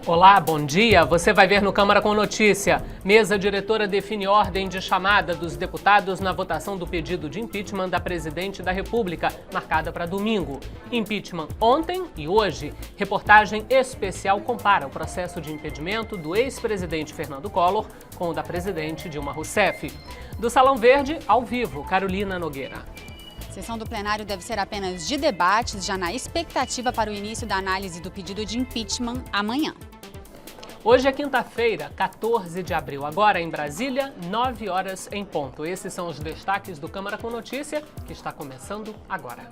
Olá, bom dia. Você vai ver no Câmara com Notícia. Mesa diretora define ordem de chamada dos deputados na votação do pedido de impeachment da presidente da República, marcada para domingo. Impeachment ontem e hoje. Reportagem especial compara o processo de impedimento do ex-presidente Fernando Collor com o da presidente Dilma Rousseff. Do Salão Verde, ao vivo, Carolina Nogueira. A sessão do plenário deve ser apenas de debates, já na expectativa para o início da análise do pedido de impeachment amanhã. Hoje é quinta-feira, 14 de abril. Agora em Brasília, 9 horas em ponto. Esses são os destaques do Câmara com Notícia, que está começando agora.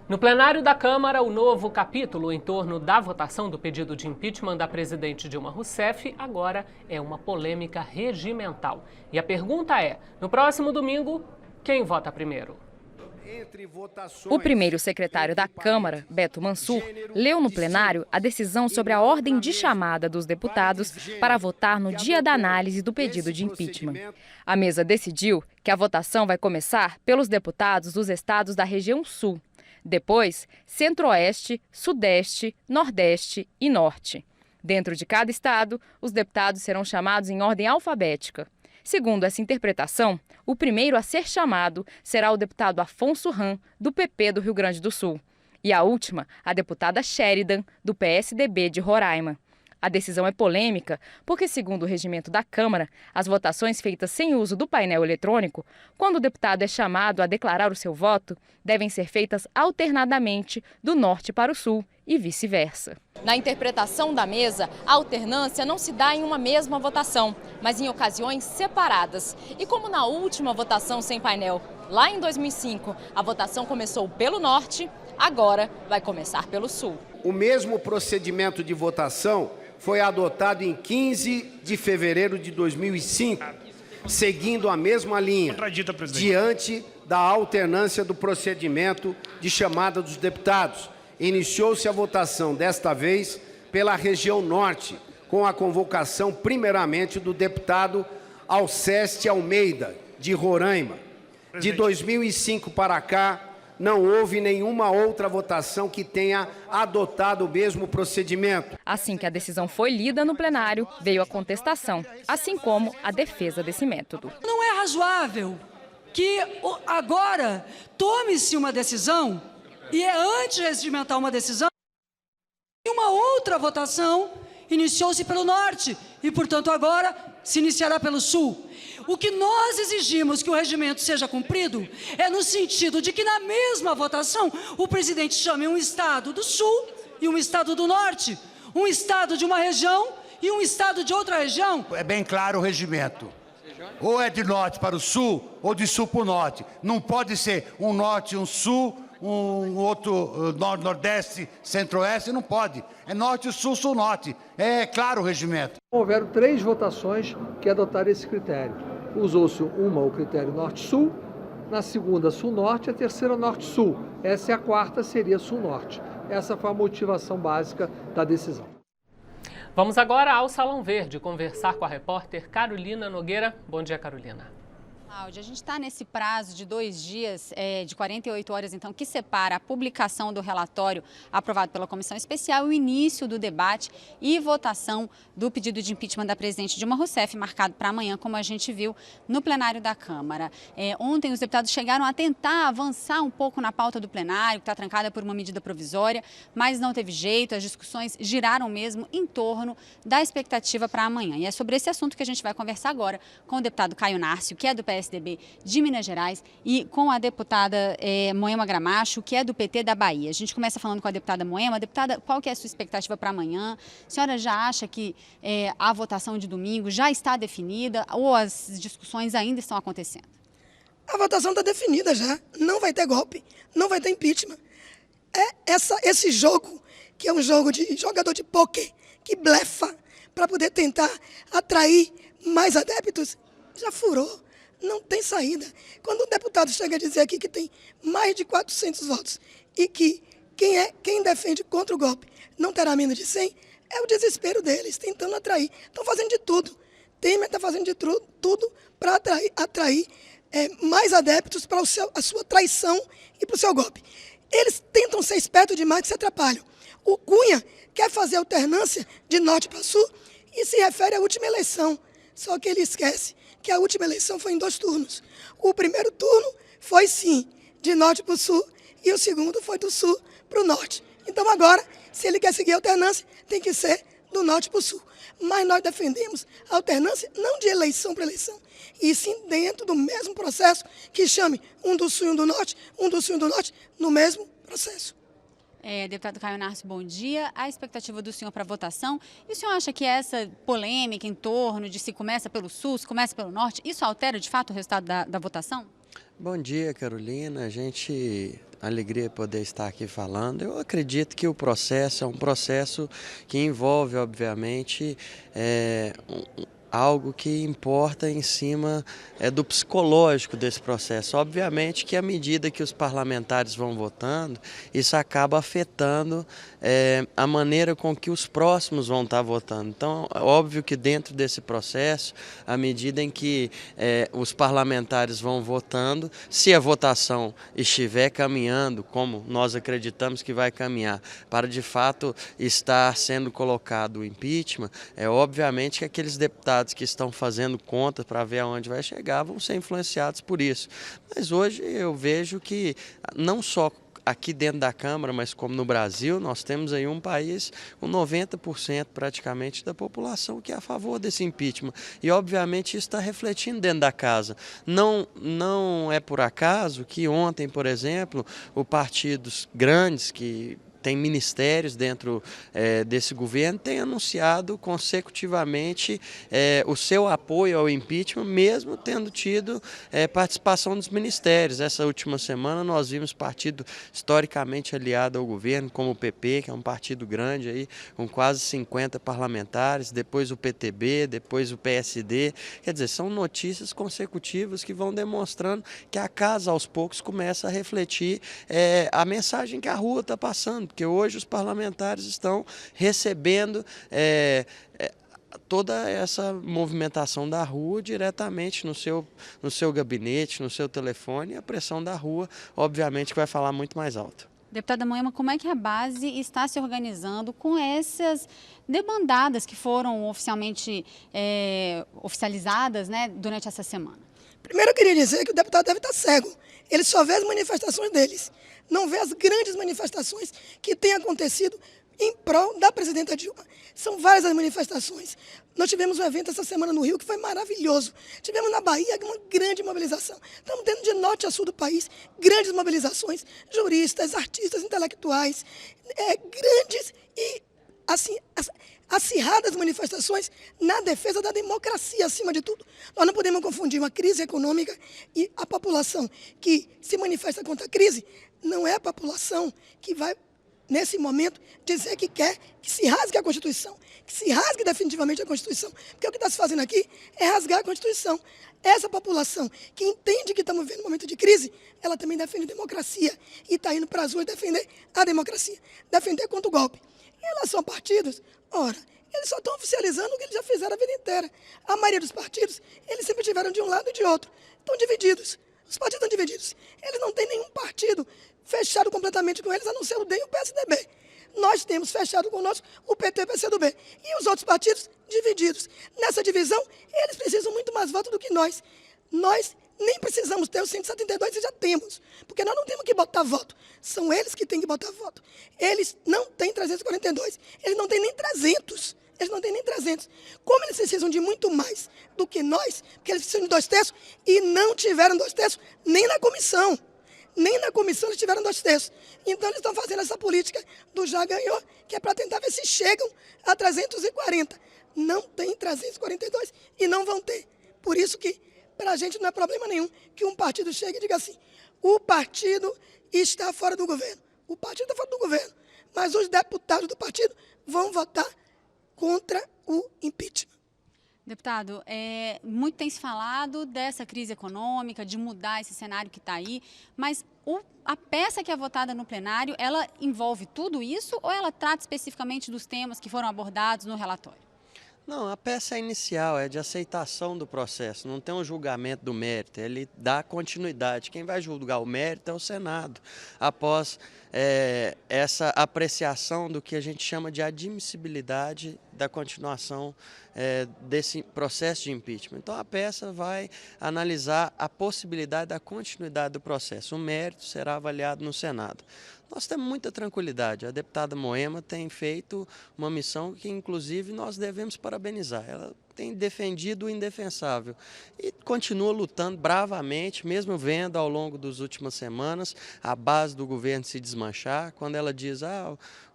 No plenário da Câmara, o novo capítulo em torno da votação do pedido de impeachment da presidente Dilma Rousseff agora é uma polêmica regimental. E a pergunta é, no próximo domingo, quem vota primeiro? O primeiro secretário da Câmara, Beto Mansur, leu no plenário a decisão sobre a ordem de chamada dos deputados para votar no dia da análise do pedido de impeachment. A mesa decidiu que a votação vai começar pelos deputados dos estados da região Sul. Depois, Centro-Oeste, Sudeste, Nordeste e Norte. Dentro de cada estado, os deputados serão chamados em ordem alfabética. Segundo essa interpretação, o primeiro a ser chamado será o deputado Afonso Ram, do PP do Rio Grande do Sul. E a última, a deputada Sheridan, do PSDB de Roraima. A decisão é polêmica porque, segundo o regimento da Câmara, as votações feitas sem uso do painel eletrônico, quando o deputado é chamado a declarar o seu voto, devem ser feitas alternadamente do norte para o sul e vice-versa. Na interpretação da mesa, a alternância não se dá em uma mesma votação, mas em ocasiões separadas. E como na última votação sem painel, lá em 2005, a votação começou pelo norte, agora vai começar pelo sul. O mesmo procedimento de votação foi adotado em 15 de fevereiro de 2005, seguindo a mesma linha, diante da alternância do procedimento de chamada dos deputados. Iniciou-se a votação, desta vez, pela região norte, com a convocação, primeiramente, do deputado Alceste Almeida, de Roraima. De 2005 para cá, não houve nenhuma outra votação que tenha adotado o mesmo procedimento. Assim que a decisão foi lida no plenário, veio a contestação, assim como a defesa desse método. Não é razoável que agora tome-se uma decisão e é antirregimental uma decisão e uma outra votação iniciou-se pelo norte e, portanto, agora se iniciará pelo sul. O que nós exigimos que o regimento seja cumprido é no sentido de que na mesma votação o presidente chame um estado do sul e um estado do norte, um estado de uma região e um estado de outra região. É bem claro o regimento. Ou é de norte para o sul ou de sul para o norte. Não pode ser um norte e um sul, um outro nordeste, centro-oeste, não pode. É norte, sul, sul-norte. É claro o regimento. Houveram 3 votações que adotaram esse critério. Usou-se o critério norte-sul, na segunda sul-norte, a terceira norte-sul. Essa é a quarta, seria sul-norte. Essa foi a motivação básica da decisão. Vamos agora ao Salão Verde conversar com a repórter Carolina Nogueira. Bom dia, Carolina. Cláudia, a gente está nesse prazo de 2 dias, de 48 horas, então, que separa a publicação do relatório aprovado pela Comissão Especial e o início do debate e votação do pedido de impeachment da presidente Dilma Rousseff, marcado para amanhã, como a gente viu no plenário da Câmara. Ontem, os deputados chegaram a tentar avançar um pouco na pauta do plenário, que está trancada por uma medida provisória, mas não teve jeito, as discussões giraram mesmo em torno da expectativa para amanhã. E é sobre esse assunto que a gente vai conversar agora com o deputado Caio Nárcio, que é do PSDB de Minas Gerais, e com a deputada Moema Gramacho, que é do PT da Bahia. A gente começa falando com a deputada Moema. Deputada, qual que é a sua expectativa para amanhã? A senhora já acha que a votação de domingo já está definida ou as discussões ainda estão acontecendo? A votação está definida já. Não vai ter golpe, não vai ter impeachment. Esse jogo, que é um jogo de jogador de pôquer, que blefa para poder tentar atrair mais adeptos, já furou. Não tem saída. Quando o deputado chega a dizer aqui que tem mais de 400 votos e que quem defende contra o golpe não terá menos de 100, é o desespero deles, tentando atrair. Estão fazendo de tudo. Temer está fazendo de tudo para atrair mais adeptos para a sua traição e para o seu golpe. Eles tentam ser espertos demais que se atrapalham. O Cunha quer fazer alternância de norte para sul e se refere à última eleição. Só que ele esquece que a última eleição foi em 2 turnos. O primeiro turno foi, sim, de norte para o sul e o segundo foi do sul para o norte. Então, agora, se ele quer seguir a alternância, tem que ser do norte para o sul. Mas nós defendemos a alternância não de eleição para eleição, e sim dentro do mesmo processo que chame um do sul e um do norte, um do sul e um do norte, no mesmo processo. Deputado Caio Narcio, bom dia. A expectativa do senhor para a votação, e o senhor acha que essa polêmica em torno de se começa pelo sul, se começa pelo norte, isso altera de fato o resultado da votação? Bom dia, Carolina. Alegria poder estar aqui falando. Eu acredito que o processo é um processo que envolve, obviamente, algo que importa em cima do psicológico desse processo. Obviamente que à medida que os parlamentares vão votando, isso acaba afetando a maneira com que os próximos vão estar votando. Então, é óbvio que dentro desse processo, à medida em que os parlamentares vão votando, se a votação estiver caminhando, como nós acreditamos que vai caminhar, para de fato estar sendo colocado o impeachment, obviamente que aqueles deputados que estão fazendo contas para ver aonde vai chegar vão ser influenciados por isso. Mas hoje eu vejo que não só aqui dentro da Câmara, mas como no Brasil, nós temos aí um país com 90% praticamente da população que é a favor desse impeachment. E obviamente isso está refletindo dentro da casa. Não é por acaso que ontem, por exemplo, os partidos grandes que tem ministérios dentro desse governo, tem anunciado consecutivamente o seu apoio ao impeachment, mesmo tendo tido participação dos ministérios. Essa última semana nós vimos partido historicamente aliado ao governo, como o PP, que é um partido grande, aí, com quase 50 parlamentares, depois o PTB, depois o PSD. Quer dizer, são notícias consecutivas que vão demonstrando que a casa, aos poucos, começa a refletir a mensagem que a rua está passando, porque hoje os parlamentares estão recebendo toda essa movimentação da rua diretamente no seu gabinete, no seu telefone, e a pressão da rua, obviamente, vai falar muito mais alto. Deputada Moema, como é que a base está se organizando com essas debandadas que foram oficialmente oficializadas, né, durante essa semana? Primeiro eu queria dizer que o deputado deve estar cego. Ele só vê as manifestações deles, não vê as grandes manifestações que têm acontecido em prol da presidenta Dilma. São várias as manifestações. Nós tivemos um evento essa semana no Rio que foi maravilhoso. Tivemos na Bahia uma grande mobilização. Estamos tendo de norte a sul do país grandes mobilizações, juristas, artistas, intelectuais, grandes e assim, acirradas manifestações na defesa da democracia, acima de tudo. Nós não podemos confundir uma crise econômica e a população que se manifesta contra a crise não é a população que vai, nesse momento, dizer que quer que se rasgue a Constituição, que se rasgue definitivamente a Constituição. Porque o que está se fazendo aqui é rasgar a Constituição. Essa população que entende que estamos vivendo um momento de crise, ela também defende democracia e está indo para as ruas defender a democracia, defender contra o golpe. Em relação a partidos, ora, eles só estão oficializando o que eles já fizeram a vida inteira. A maioria dos partidos, eles sempre tiveram de um lado e de outro. Estão divididos. Os partidos estão divididos. Eles não têm nenhum partido fechado completamente com eles, a não ser o DEM e o PSDB. Nós temos fechado conosco o PT e o PCdoB. E os outros partidos divididos. Nessa divisão, eles precisam muito mais votos do que nós. Nós nem precisamos ter os 172 e já temos, porque nós não temos que botar voto. São eles que têm que botar voto. Eles não têm 342, eles não têm nem 300. Eles não têm nem 300. Como eles precisam de muito mais do que nós, porque eles precisam de 2 terços e não tiveram 2 terços nem na comissão. Nem na comissão eles tiveram 2 terços. Então eles estão fazendo essa política do já ganhou, que é para tentar ver se chegam a 340. Não tem 342 e não vão ter. Por isso que para a gente não é problema nenhum que um partido chegue e diga assim, o partido está fora do governo. O partido está fora do governo, mas os deputados do partido vão votar contra o impeachment. Deputado, muito tem se falado dessa crise econômica, de mudar esse cenário que está aí, mas a peça que é votada no plenário, ela envolve tudo isso ou ela trata especificamente dos temas que foram abordados no relatório? Não, a peça inicial é de aceitação do processo, não tem um julgamento do mérito, ele dá continuidade. Quem vai julgar o mérito é o Senado, após essa apreciação do que a gente chama de admissibilidade da continuação desse processo de impeachment. Então a peça vai analisar a possibilidade da continuidade do processo. O mérito será avaliado no Senado. Nós temos muita tranquilidade. A deputada Moema tem feito uma missão que, inclusive, nós devemos parabenizar. Ela tem defendido o indefensável e continua lutando bravamente, mesmo vendo ao longo das últimas semanas a base do governo se desmanchar, quando ela diz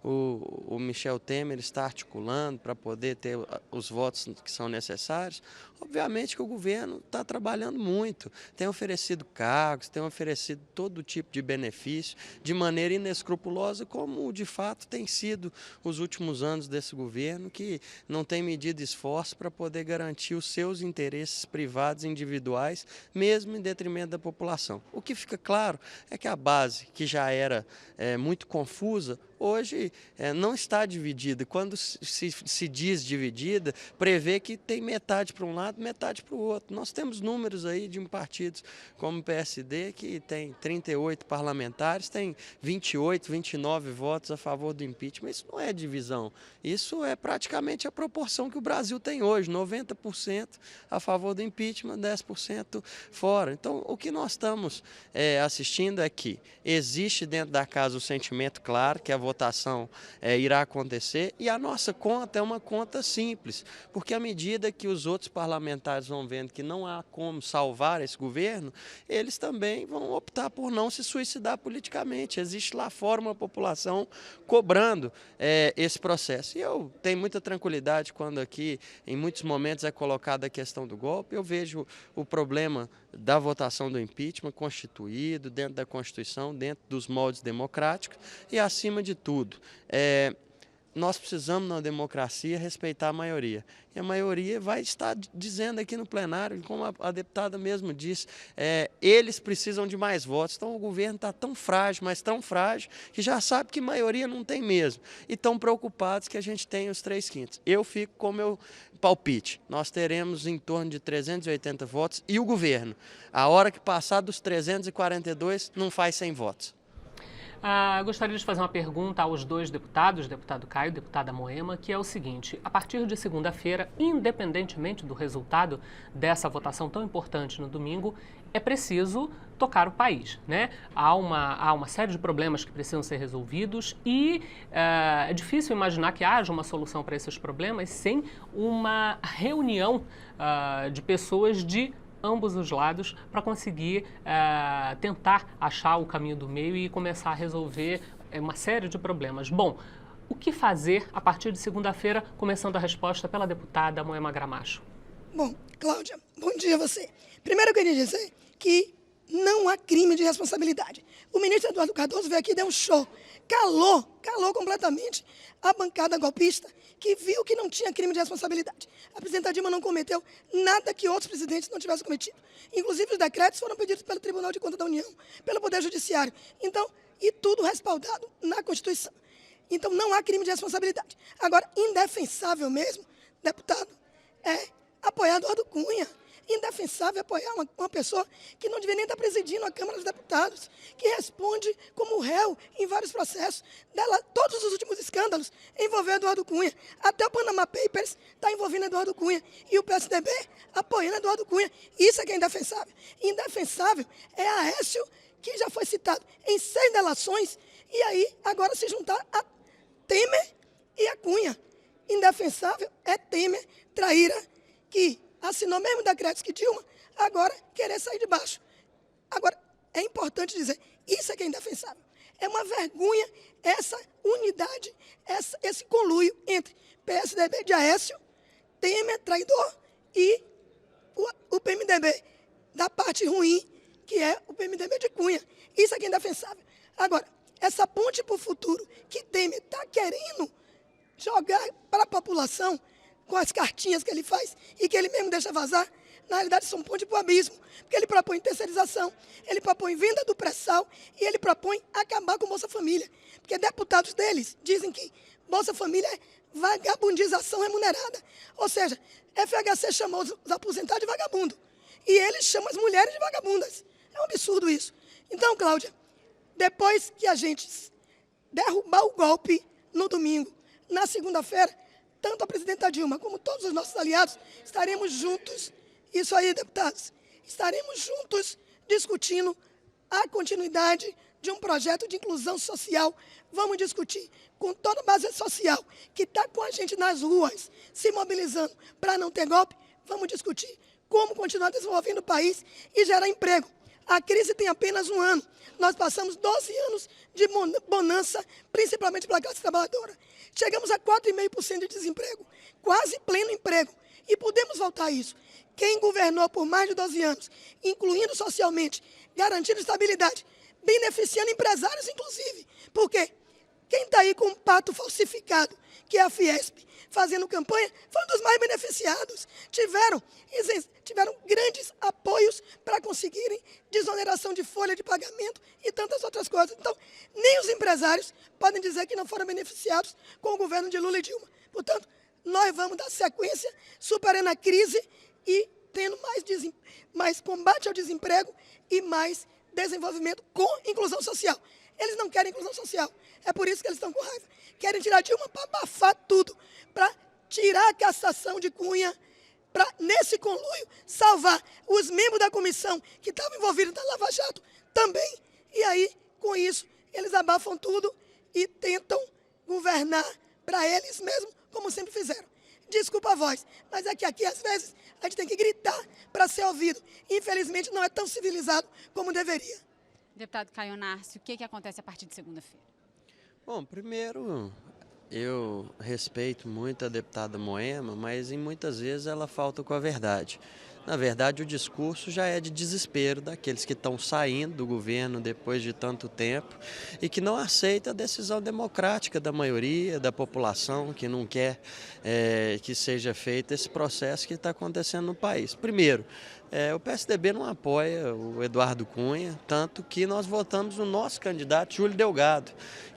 o Michel Temer está articulando para poder ter os votos que são necessários. Obviamente que o governo está trabalhando muito, tem oferecido cargos, tem oferecido todo tipo de benefício de maneira inescrupulosa, como de fato tem sido os últimos anos desse governo, que não tem medido esforço para poder garantir os seus interesses privados individuais, mesmo em detrimento da população. O que fica claro é que a base, que já era muito confusa, hoje não está dividida. Quando se diz dividida, prevê que tem metade para um lado, metade para o outro. Nós temos números aí de partidos como o PSD, que tem 38 parlamentares, tem 28, 29 votos a favor do impeachment. Isso não é divisão, isso é praticamente a proporção que o Brasil tem hoje, 90% a favor do impeachment, 10% fora. Então, o que nós estamos assistindo é que existe dentro da casa o sentimento claro que a votação irá acontecer, e a nossa conta é uma conta simples, porque à medida que os outros parlamentares vão vendo que não há como salvar esse governo, eles também vão optar por não se suicidar politicamente. Existe lá fora uma população cobrando esse processo. E eu tenho muita tranquilidade quando aqui, em muitos momentos, é colocada a questão do golpe. Eu vejo o problema da votação do impeachment constituído dentro da Constituição, dentro dos moldes democráticos e, acima de tudo, nós precisamos, na democracia, respeitar a maioria. E a maioria vai estar dizendo aqui no plenário, como a deputada mesmo disse, eles precisam de mais votos. Então o governo está tão frágil, mas tão frágil, que já sabe que maioria não tem mesmo. E estão preocupados que a gente tenha os 3/5. Eu fico com o meu palpite. Nós teremos em torno de 380 votos e o governo, a hora que passar dos 342, não faz 100 votos. Gostaria de fazer uma pergunta aos dois deputados, deputado Caio e deputada Moema, que é o seguinte: a partir de segunda-feira, independentemente do resultado dessa votação tão importante no domingo, é preciso tocar o país, né? Há uma série de problemas que precisam ser resolvidos e é difícil imaginar que haja uma solução para esses problemas sem uma reunião de pessoas de ambos os lados para conseguir tentar achar o caminho do meio e começar a resolver uma série de problemas. Bom, o que fazer a partir de segunda-feira, começando a resposta pela deputada Moema Gramacho? Bom, Cláudia, bom dia a você. Primeiro eu queria dizer que não há crime de responsabilidade. O ministro Eduardo Cardoso veio aqui e deu um show, calou completamente a bancada golpista, que viu que não tinha crime de responsabilidade. A presidenta Dilma não cometeu nada que outros presidentes não tivessem cometido. Inclusive, os decretos foram pedidos pelo Tribunal de Contas da União, pelo Poder Judiciário. Então, e tudo respaldado na Constituição. Então, não há crime de responsabilidade. Agora, indefensável mesmo, deputado, é apoiar Eduardo Cunha. Indefensável apoiar uma pessoa que não deveria nem estar presidindo a Câmara dos Deputados, que responde como réu em vários processos. Todos os últimos escândalos envolvendo Eduardo Cunha. Até o Panama Papers está envolvendo Eduardo Cunha. E o PSDB apoiando Eduardo Cunha. Isso é que é indefensável. Indefensável é Aécio, que já foi citado em 6 delações, e aí agora se juntar a Temer e a Cunha. Indefensável é Temer, traíra, que assinou mesmo decretos que Dilma, agora querer sair de baixo. Agora, é importante dizer, isso é que é indefensável. É uma vergonha essa unidade, esse conluio entre PSDB de Aécio, Temer, traidor, e o PMDB, da parte ruim, que é o PMDB de Cunha. Isso é que é indefensável. Agora, essa ponte para o futuro que Temer está querendo jogar para a população, com as cartinhas que ele faz e que ele mesmo deixa vazar, na realidade são ponte para o abismo, porque ele propõe terceirização, ele propõe venda do pré-sal e ele propõe acabar com Bolsa Família, porque deputados deles dizem que Bolsa Família vagabundização remunerada. Ou seja, FHC chamou os aposentados de vagabundo. E eles chamam as mulheres de vagabundas. É um absurdo isso. Então, Cláudia, depois que a gente derrubar o golpe no domingo, na segunda-feira, tanto a presidenta Dilma como todos os nossos aliados estaremos juntos, isso aí, deputados, estaremos juntos discutindo a continuidade de um projeto de inclusão social. Vamos discutir com toda a base social que está com a gente nas ruas, se mobilizando para não ter golpe. Vamos discutir como continuar desenvolvendo o país e gerar emprego. A crise tem apenas um ano. Nós passamos 12 anos de bonança, principalmente pela classe trabalhadora. Chegamos a 4,5% de desemprego, quase pleno emprego. E podemos voltar a isso. Quem governou por mais de 12 anos, incluindo socialmente, garantindo estabilidade, beneficiando empresários, inclusive. Porque quem está aí com um pato falsificado, que é a Fiesp, fazendo campanha, foi um dos mais beneficiados. Tiveram grandes apoios para conseguirem desoneração de folha de pagamento e tantas outras coisas. Então, nem os empresários podem dizer que não foram beneficiados com o governo de Lula e Dilma. Portanto, nós vamos dar sequência, superando a crise e tendo mais combate ao desemprego e mais desenvolvimento com inclusão social. Eles não querem inclusão social, é por isso que eles estão com raiva. Querem tirar Dilma para abafar tudo, para tirar a cassação de Cunha, para, nesse conluio, salvar os membros da comissão que estavam envolvidos na Lava Jato também. E aí, com isso, eles abafam tudo e tentam governar para eles mesmos, como sempre fizeram. Desculpa a voz, mas é que aqui, às vezes, a gente tem que gritar para ser ouvido. Infelizmente, não é tão civilizado como deveria. Deputado Caio Onárcio, o que acontece a partir de segunda-feira? Bom, primeiro, eu respeito muito a deputada Moema, mas muitas vezes ela falta com a verdade. Na verdade, o discurso já é de desespero daqueles que estão saindo do governo depois de tanto tempo e que não aceita a decisão democrática da maioria da população, que não quer que seja feito esse processo que está acontecendo no país. Primeiro, o PSDB não apoia o Eduardo Cunha, tanto que nós votamos no nosso candidato, Júlio Delgado.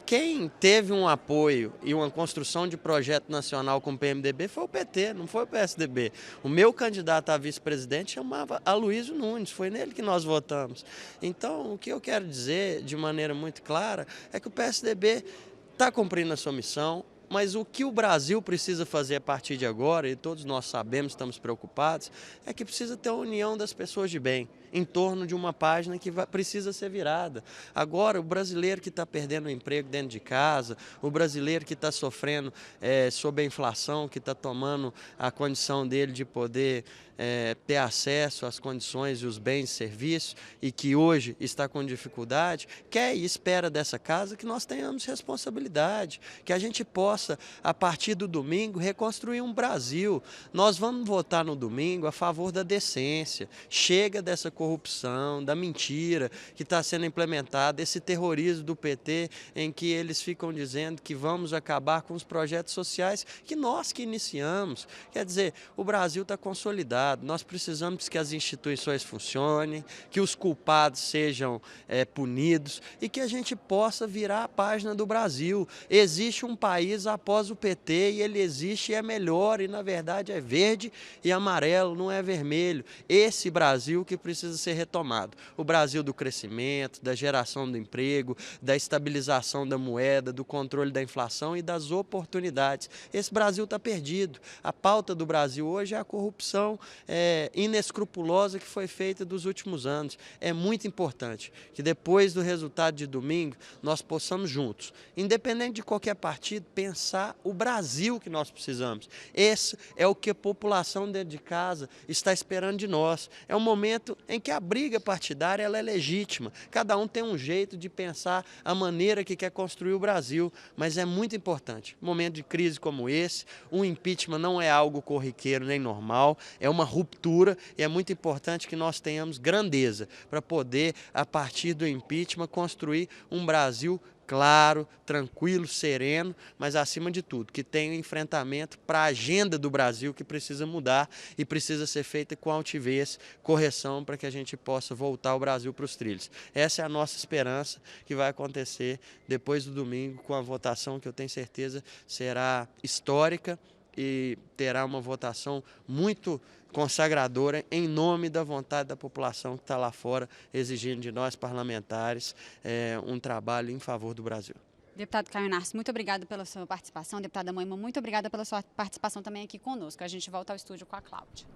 Quem teve um apoio e uma construção de projeto nacional com o PMDB foi o PT, não foi o PSDB. O meu candidato a vice-presidente chamava Aloysio Nunes, foi nele que nós votamos. Então, o que eu quero dizer de maneira muito clara é que o PSDB está cumprindo a sua missão, mas o que o Brasil precisa fazer a partir de agora, e todos nós sabemos, estamos preocupados, é que precisa ter a união das pessoas de bem em torno de uma página que precisa ser virada. Agora, o brasileiro que está perdendo o emprego dentro de casa, o brasileiro que está sofrendo sob a inflação, que está tomando a condição dele de poder ter acesso às condições e os bens e serviços e que hoje está com dificuldade, quer e espera dessa casa que nós tenhamos responsabilidade, que a gente possa, a partir do domingo, reconstruir um Brasil. Nós vamos votar no domingo a favor da decência. Chega dessa corrupção, da mentira que está sendo implementada, esse terrorismo do PT em que eles ficam dizendo que vamos acabar com os projetos sociais que nós que iniciamos. Quer dizer, o Brasil está consolidado, nós precisamos que as instituições funcionem, que os culpados sejam punidos e que a gente possa virar a página do Brasil. Existe um país após o PT e ele existe e é melhor e na verdade é verde e amarelo, não é vermelho. Esse Brasil que precisa ser retomado. O Brasil do crescimento, da geração do emprego, da estabilização da moeda, do controle da inflação e das oportunidades. Esse Brasil está perdido. A pauta do Brasil hoje é a corrupção inescrupulosa que foi feita dos últimos anos. É muito importante que depois do resultado de domingo nós possamos juntos, independente de qualquer partido, pensar o Brasil que nós precisamos. Esse é o que a população dentro de casa está esperando de nós. É um momento em que a briga partidária ela é legítima. Cada um tem um jeito de pensar a maneira que quer construir o Brasil, mas é muito importante. Momento de crise como esse, um impeachment não é algo corriqueiro nem normal, é uma ruptura e é muito importante que nós tenhamos grandeza para poder, a partir do impeachment, construir um Brasil claro, tranquilo, sereno, mas acima de tudo, que tenha um enfrentamento para a agenda do Brasil que precisa mudar e precisa ser feita com altivez, correção para que a gente possa voltar o Brasil para os trilhos. Essa é a nossa esperança que vai acontecer depois do domingo com a votação que eu tenho certeza será histórica e terá uma votação muito consagradora em nome da vontade da população que está lá fora, exigindo de nós parlamentares um trabalho em favor do Brasil. Deputado Caio Narcis, muito obrigado pela sua participação. Deputada Moima, muito obrigada pela sua participação também aqui conosco. A gente volta ao estúdio com a Cláudia.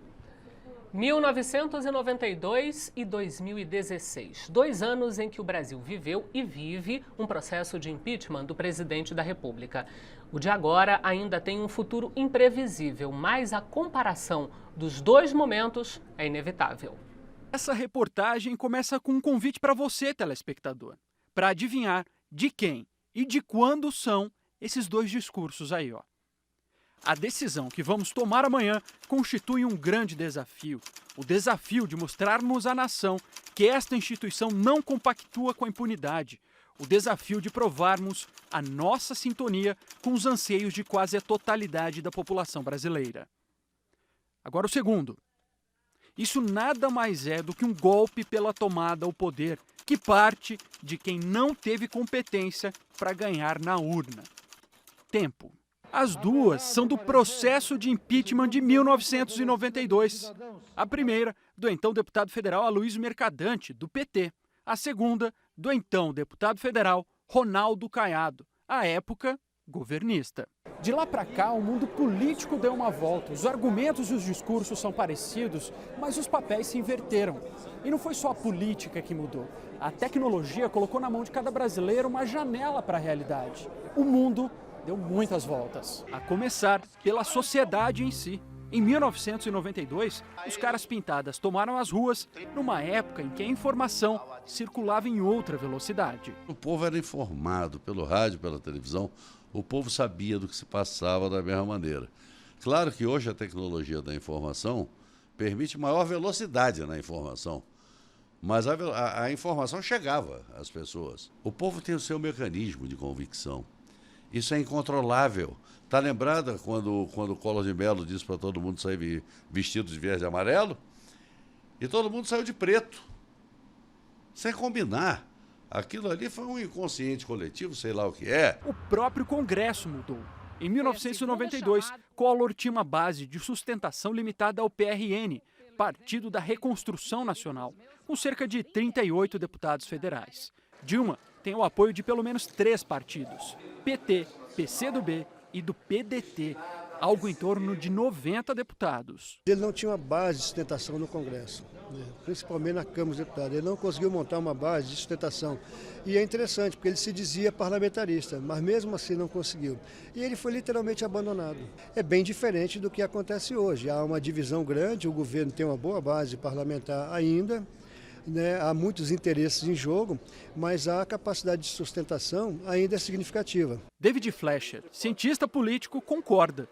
1992 e 2016, 2 anos em que o Brasil viveu e vive um processo de impeachment do presidente da República. O de agora ainda tem um futuro imprevisível, mas a comparação dos 2 momentos é inevitável. Essa reportagem começa com um convite para você, telespectador, para adivinhar de quem e de quando são esses 2 discursos aí, ó. A decisão que vamos tomar amanhã constitui um grande desafio. O desafio de mostrarmos à nação que esta instituição não compactua com a impunidade. O desafio de provarmos a nossa sintonia com os anseios de quase a totalidade da população brasileira. Agora o segundo. Isso nada mais é do que um golpe pela tomada ao poder, que parte de quem não teve competência para ganhar na urna. Tempo. As duas são do processo de impeachment de 1992. A primeira, do então deputado federal Aloysio Mercadante, do PT. A segunda, do então deputado federal Ronaldo Caiado, à época governista. De lá para cá, o mundo político deu uma volta. Os argumentos e os discursos são parecidos, mas os papéis se inverteram. E não foi só a política que mudou. A tecnologia colocou na mão de cada brasileiro uma janela para a realidade. O mundo deu muitas voltas, a começar pela sociedade em si. Em 1992, os caras pintadas tomaram as ruas numa época em que a informação circulava em outra velocidade. O povo era informado pelo rádio, pela televisão, o povo sabia do que se passava da mesma maneira. Claro que hoje a tecnologia da informação permite maior velocidade na informação, mas a informação chegava às pessoas. O povo tem o seu mecanismo de convicção. Isso é incontrolável. Está lembrada quando o Collor de Mello disse para todo mundo sair vestido de verde e amarelo? E todo mundo saiu de preto. Sem combinar. Aquilo ali foi um inconsciente coletivo, sei lá o que é. O próprio Congresso mudou. Em 1992, Collor tinha uma base de sustentação limitada ao PRN, Partido da Reconstrução Nacional, com cerca de 38 deputados federais. Dilma tem o apoio de pelo menos 3 partidos, PT, PCdoB e do PDT, algo em torno de 90 deputados. Ele não tinha uma base de sustentação no Congresso, principalmente na Câmara dos Deputados. Ele não conseguiu montar uma base de sustentação. E é interessante, porque ele se dizia parlamentarista, mas mesmo assim não conseguiu. E ele foi literalmente abandonado. É bem diferente do que acontece hoje. Há uma divisão grande, o governo tem uma boa base parlamentar ainda, há muitos interesses em jogo, mas a capacidade de sustentação ainda é significativa. David Fleischer, cientista político, concorda.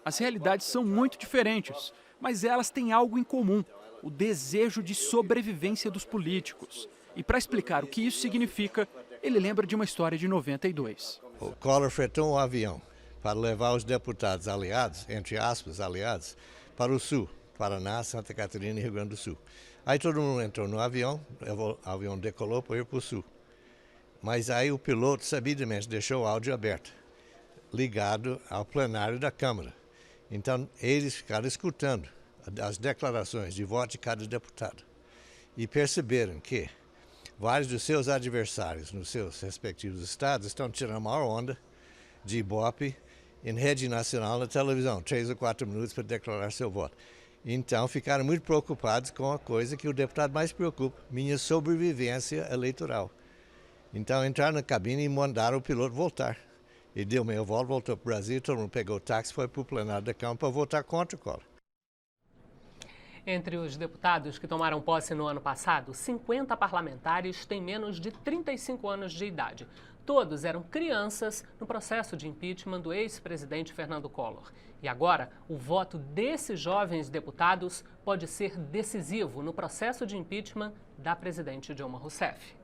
As realidades são muito diferentes, mas elas têm algo em comum: o desejo de sobrevivência dos políticos. E para explicar o que isso significa, ele lembra de uma história de 92. O Collor fretou um avião para levar os deputados aliados, entre aspas, aliados, para o sul, Paraná, Santa Catarina e Rio Grande do Sul. Aí todo mundo entrou no avião, o avião decolou para ir para o sul. Mas aí o piloto sabidamente deixou o áudio aberto, ligado ao plenário da Câmara. Então eles ficaram escutando as declarações de voto de cada deputado e perceberam que vários dos seus adversários nos seus respectivos estados estão tirando a maior onda de ibope em rede nacional na televisão, 3 ou 4 minutos para declarar seu voto. Então ficaram muito preocupados com a coisa que o deputado mais se preocupa, minha sobrevivência eleitoral. Então entraram na cabine e mandaram o piloto voltar. Ele deu meia volta, voltou para o Brasil, todo mundo pegou o táxi e foi para o plenário da Câmara para votar contra o Collor. Entre os deputados que tomaram posse no ano passado, 50 parlamentares têm menos de 35 anos de idade. Todos eram crianças no processo de impeachment do ex-presidente Fernando Collor. E agora, o voto desses jovens deputados pode ser decisivo no processo de impeachment da presidente Dilma Rousseff.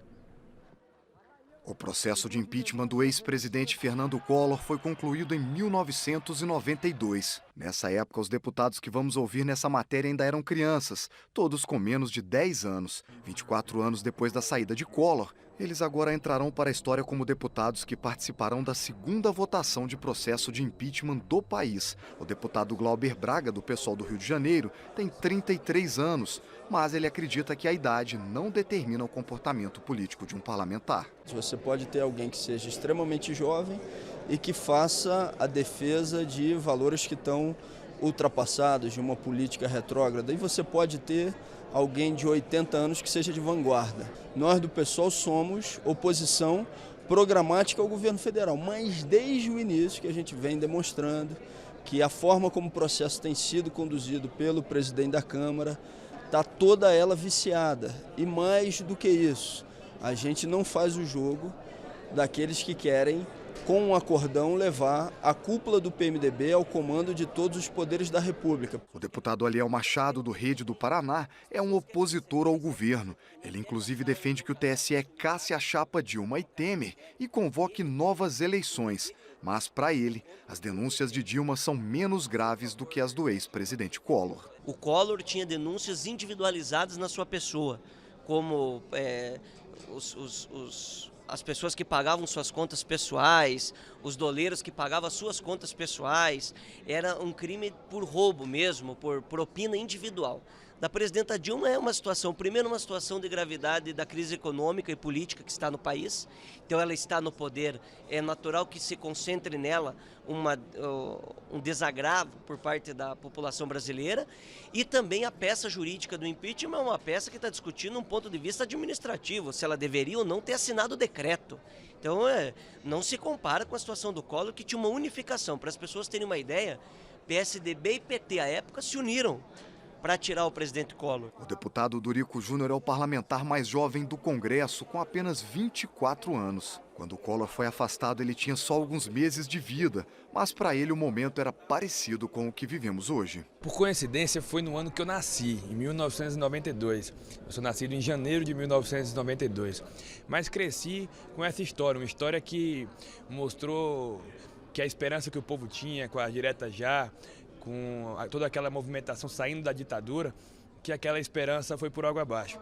O processo de impeachment do ex-presidente Fernando Collor foi concluído em 1992. Nessa época, os deputados que vamos ouvir nessa matéria ainda eram crianças, todos com menos de 10 anos. 24 anos depois da saída de Collor, eles agora entrarão para a história como deputados que participarão da segunda votação de processo de impeachment do país. O deputado Glauber Braga, do PSOL do Rio de Janeiro, tem 33 anos, mas ele acredita que a idade não determina o comportamento político de um parlamentar. Você pode ter alguém que seja extremamente jovem e que faça a defesa de valores que estão ultrapassados, de uma política retrógrada. E você pode ter alguém de 80 anos que seja de vanguarda. Nós do PSOL somos oposição programática ao governo federal, mas desde o início que a gente vem demonstrando que a forma como o processo tem sido conduzido pelo presidente da Câmara está toda ela viciada. E mais do que isso, a gente não faz o jogo daqueles que querem, com um acordão, levar a cúpula do PMDB ao comando de todos os poderes da República. O deputado Aliel Machado, do Rede do Paraná, é um opositor ao governo. Ele, inclusive, defende que o TSE casse a chapa Dilma e Temer e convoque novas eleições. Mas, para ele, as denúncias de Dilma são menos graves do que as do ex-presidente Collor. O Collor tinha denúncias individualizadas na sua pessoa, como as pessoas que pagavam suas contas pessoais, os doleiros que pagavam as suas contas pessoais. Era um crime por roubo mesmo, por propina individual. Da presidenta Dilma é uma situação, primeiro uma situação de gravidade da crise econômica e política que está no país. Então ela está no poder, é natural que se concentre nela um desagravo por parte da população brasileira. E também a peça jurídica do impeachment é uma peça que está discutindo um ponto de vista administrativo, se ela deveria ou não ter assinado o decreto. Então não se compara com a situação do Collor, que tinha uma unificação. Para as pessoas terem uma ideia, PSDB e PT à época se uniram para tirar o presidente Collor. O deputado Dorico Júnior é o parlamentar mais jovem do Congresso, com apenas 24 anos. Quando Collor foi afastado, ele tinha só alguns meses de vida, mas para ele o momento era parecido com o que vivemos hoje. Por coincidência, foi no ano que eu nasci, em 1992. Eu sou nascido em janeiro de 1992, mas cresci com essa história, uma história que mostrou que a esperança que o povo tinha com a direta já, com toda aquela movimentação saindo da ditadura, que aquela esperança foi por água abaixo.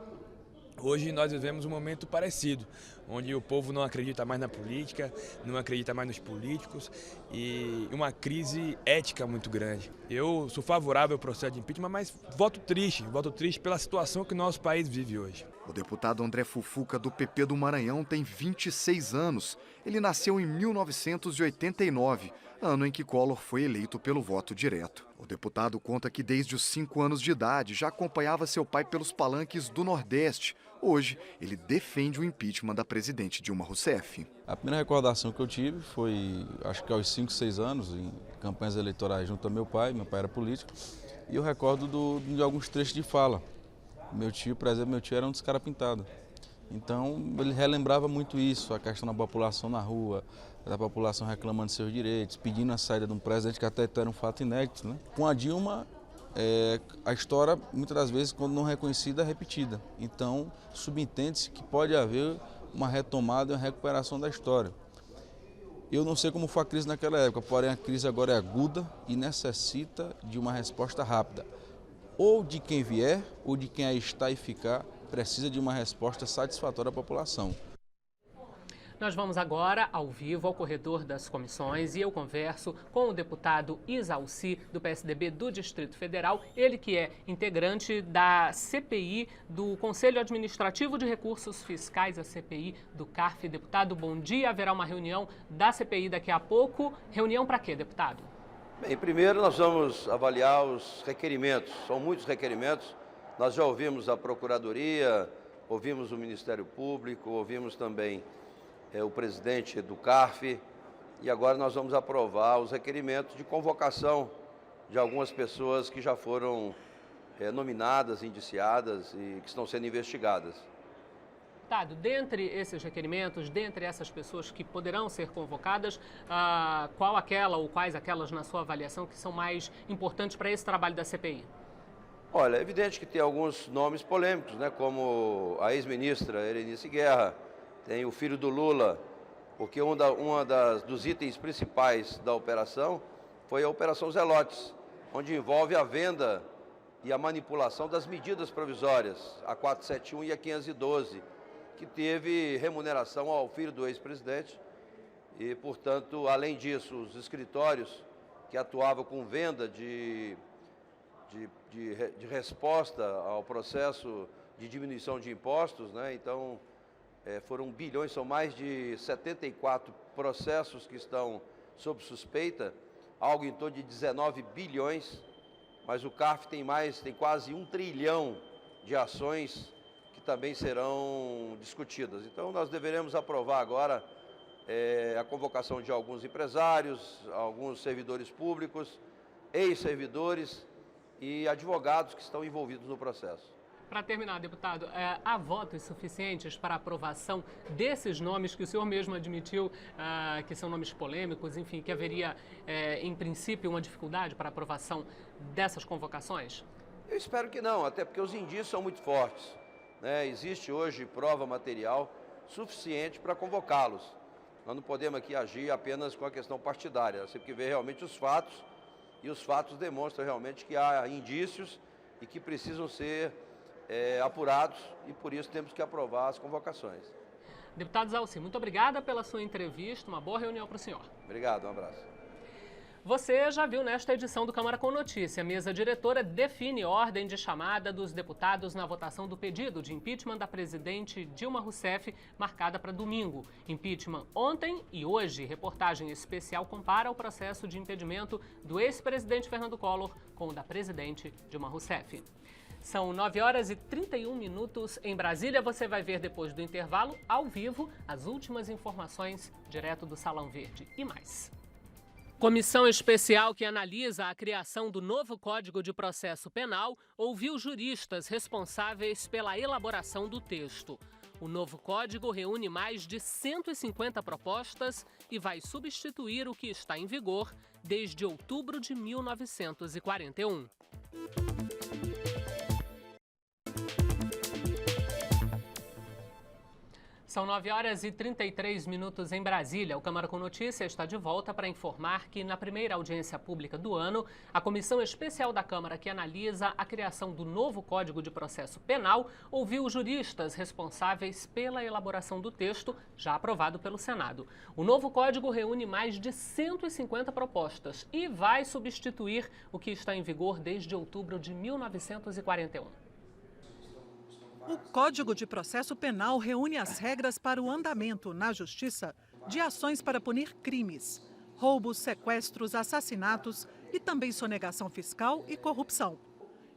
Hoje nós vivemos um momento parecido, onde o povo não acredita mais na política, não acredita mais nos políticos e uma crise ética muito grande. Eu sou favorável ao processo de impeachment, mas voto triste pela situação que o nosso país vive hoje. O deputado André Fufuca, do PP do Maranhão, tem 26 anos. Ele nasceu em 1989, ano em que Collor foi eleito pelo voto direto. O deputado conta que desde os 5 anos de idade já acompanhava seu pai pelos palanques do Nordeste. Hoje, ele defende o impeachment da presidente Dilma Rousseff. A primeira recordação que eu tive foi, acho que aos 5, 6 anos, em campanhas eleitorais junto ao meu pai era político, e eu recordo de alguns trechos de fala. Meu tio, por exemplo, era um dos caras pintados. Então, ele relembrava muito isso, a questão da população na rua, da população reclamando de seus direitos, pedindo a saída de um presidente que até era um fato inédito, né? Com a Dilma, a história, muitas das vezes, quando não reconhecida, é repetida. Então, subentende-se que pode haver uma retomada e uma recuperação da história. Eu não sei como foi a crise naquela época, porém a crise agora é aguda e necessita de uma resposta rápida. Ou de quem vier, ou de quem aí está e ficar, precisa de uma resposta satisfatória à população. Nós vamos agora, ao vivo, ao corredor das comissões e eu converso com o deputado Isalci, do PSDB do Distrito Federal, ele que é integrante da CPI, do Conselho Administrativo de Recursos Fiscais, a CPI do CARF. Deputado, bom dia. Haverá uma reunião da CPI daqui a pouco. Reunião para quê, deputado? Bem, primeiro nós vamos avaliar os requerimentos, são muitos requerimentos. Nós já ouvimos a Procuradoria, ouvimos o Ministério Público, ouvimos também o presidente do CARF e agora nós vamos aprovar os requerimentos de convocação de algumas pessoas que já foram nominadas, indiciadas e que estão sendo investigadas. Deputado, dentre esses requerimentos, dentre essas pessoas que poderão ser convocadas, qual aquela ou quais aquelas, na sua avaliação, que são mais importantes para esse trabalho da CPI? Olha, é evidente que tem alguns nomes polêmicos, né, como a ex-ministra Erenice Guerra, tem o filho do Lula, porque dos itens principais da operação foi a Operação Zelotes, onde envolve a venda e a manipulação das medidas provisórias, a 471 e a 512, que teve remuneração ao filho do ex-presidente. E, portanto, além disso, os escritórios que atuavam com venda de resposta ao processo de diminuição de impostos, né? Então, foram bilhões, são mais de 74 processos que estão sob suspeita, algo em torno de 19 bilhões, mas o CARF tem quase 1 trilhão de ações que também serão discutidas. Então, nós deveremos aprovar agora a convocação de alguns empresários, alguns servidores públicos, ex-servidores e advogados que estão envolvidos no processo. Para terminar, deputado, há votos suficientes para a aprovação desses nomes que o senhor mesmo admitiu que são nomes polêmicos, enfim, que haveria, em princípio, uma dificuldade para a aprovação dessas convocações? Eu espero que não, até porque os indícios são muito fortes, né? Existe hoje prova material suficiente para convocá-los. Nós não podemos aqui agir apenas com a questão partidária, nós temos que ver realmente os fatos, e os fatos demonstram realmente que há indícios e que precisam ser apurados, e por isso temos que aprovar as convocações. Deputado Zalci, muito obrigada pela sua entrevista, uma boa reunião para o senhor. Obrigado, um abraço. Você já viu nesta edição do Câmara com Notícia. A mesa diretora define ordem de chamada dos deputados na votação do pedido de impeachment da presidente Dilma Rousseff, marcada para domingo. Impeachment ontem e hoje. Reportagem especial compara o processo de impedimento do ex-presidente Fernando Collor com o da presidente Dilma Rousseff. São 9h31 em Brasília. Você vai ver depois do intervalo, ao vivo, as últimas informações direto do Salão Verde e mais. Comissão especial que analisa a criação do novo Código de Processo Penal ouviu juristas responsáveis pela elaboração do texto. O novo código reúne mais de 150 propostas e vai substituir o que está em vigor desde outubro de 1941. São 9h33 em Brasília. O Câmara com Notícia está de volta para informar que, na primeira audiência pública do ano, a Comissão Especial da Câmara que analisa a criação do novo Código de Processo Penal ouviu juristas responsáveis pela elaboração do texto, já aprovado pelo Senado. O novo código reúne mais de 150 propostas e vai substituir o que está em vigor desde outubro de 1941. O Código de Processo Penal reúne as regras para o andamento, na Justiça, de ações para punir crimes, roubos, sequestros, assassinatos e também sonegação fiscal e corrupção.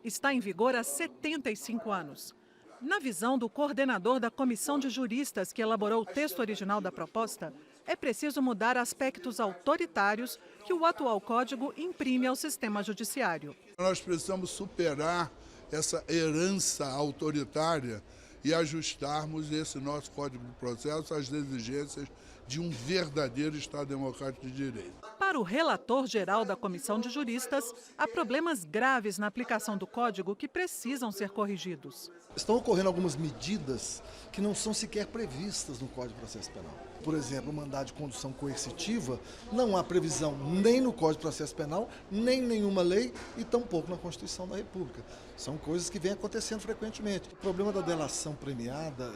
Está em vigor há 75 anos. Na visão do coordenador da Comissão de Juristas que elaborou o texto original da proposta, é preciso mudar aspectos autoritários que o atual Código imprime ao sistema judiciário. Nós precisamos superar essa herança autoritária e ajustarmos esse nosso Código de Processo às exigências de um verdadeiro Estado Democrático de Direito. Para o relator-geral da Comissão de Juristas, há problemas graves na aplicação do Código que precisam ser corrigidos. Estão ocorrendo algumas medidas que não são sequer previstas no Código de Processo Penal. Por exemplo, o mandado de condução coercitiva, não há previsão nem no Código de Processo Penal, nem em nenhuma lei e tampouco na Constituição da República. São coisas que vêm acontecendo frequentemente. O problema da delação premiada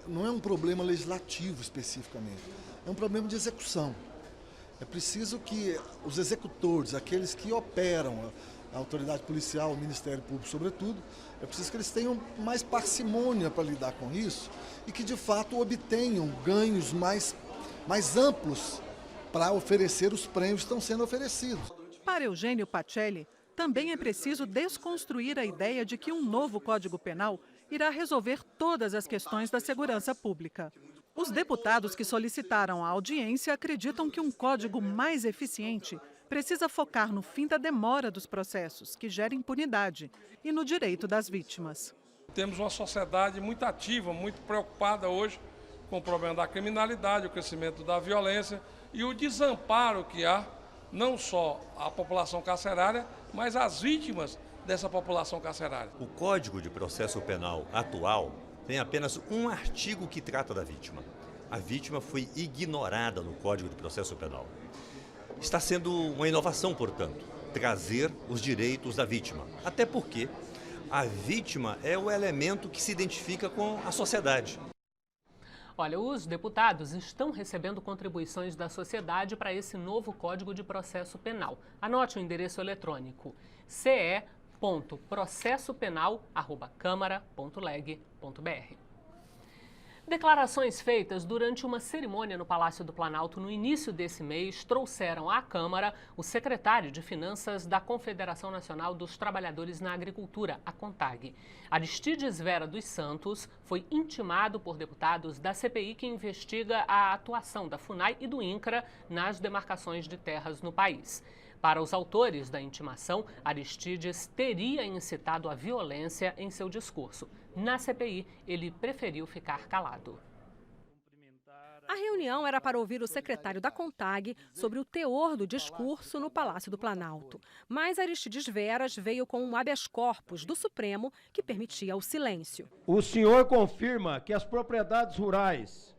não é um problema legislativo especificamente, é um problema de execução. É preciso que os executores, aqueles que operam, a autoridade policial, o Ministério Público sobretudo, é preciso que eles tenham mais parcimônia para lidar com isso e que de fato obtenham ganhos mais amplos para oferecer os prêmios que estão sendo oferecidos. Para Eugênio Pacelli, também é preciso desconstruir a ideia de que um novo Código Penal irá resolver todas as questões da segurança pública. Os deputados que solicitaram a audiência acreditam que um código mais eficiente precisa focar no fim da demora dos processos, que gera impunidade, e no direito das vítimas. Temos uma sociedade muito ativa, muito preocupada hoje com o problema da criminalidade, o crescimento da violência e o desamparo que há, não só à população carcerária, mas às vítimas dessa população carcerária. O Código de Processo Penal atual tem apenas um artigo que trata da vítima. A vítima foi ignorada no Código de Processo Penal. Está sendo uma inovação, portanto, trazer os direitos da vítima. Até porque a vítima é o elemento que se identifica com a sociedade. Olha, os deputados estão recebendo contribuições da sociedade para esse novo Código de Processo Penal. Anote o endereço eletrônico ce.processopenal@câmara.leg.br. Declarações feitas durante uma cerimônia no Palácio do Planalto no início desse mês trouxeram à Câmara o secretário de Finanças da Confederação Nacional dos Trabalhadores na Agricultura, a CONTAG. Aristides Vera dos Santos foi intimado por deputados da CPI que investiga a atuação da FUNAI e do INCRA nas demarcações de terras no país. Para os autores da intimação, Aristides teria incitado a violência em seu discurso. Na CPI, ele preferiu ficar calado. A reunião era para ouvir o secretário da CONTAG sobre o teor do discurso no Palácio do Planalto. Mas Aristides Veras veio com um habeas corpus do Supremo que permitia o silêncio. O senhor confirma que as propriedades rurais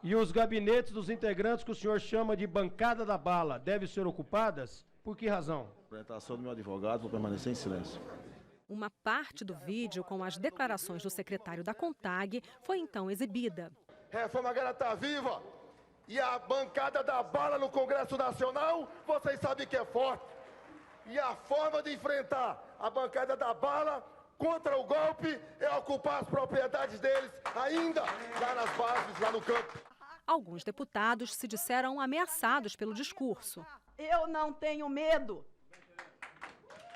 e os gabinetes dos integrantes que o senhor chama de bancada da bala devem ser ocupadas? Por que razão? A orientação do meu advogado, vou permanecer em silêncio. Uma parte do vídeo com as declarações do secretário da CONTAG foi então exibida. Reforma agrária está viva e a bancada da bala no Congresso Nacional, vocês sabem que é forte. E a forma de enfrentar a bancada da bala contra o golpe é ocupar as propriedades deles ainda lá nas bases, lá no campo. Alguns deputados se disseram ameaçados pelo discurso. Eu não tenho medo.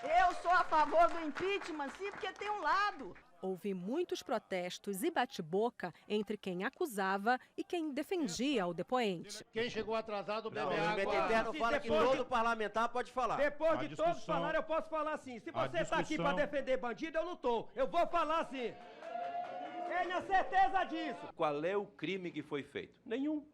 Eu sou a favor do impeachment, sim, porque tem um lado. Houve muitos protestos e bate-boca entre quem acusava e quem defendia o depoente. Quem chegou atrasado bebe água. O limite interno fala que todo parlamentar pode falar. Depois de todos falarem, eu posso falar sim. Se você está aqui para defender bandido, eu não estou. Eu vou falar sim. Tenha certeza disso. Qual é o crime que foi feito? Nenhum.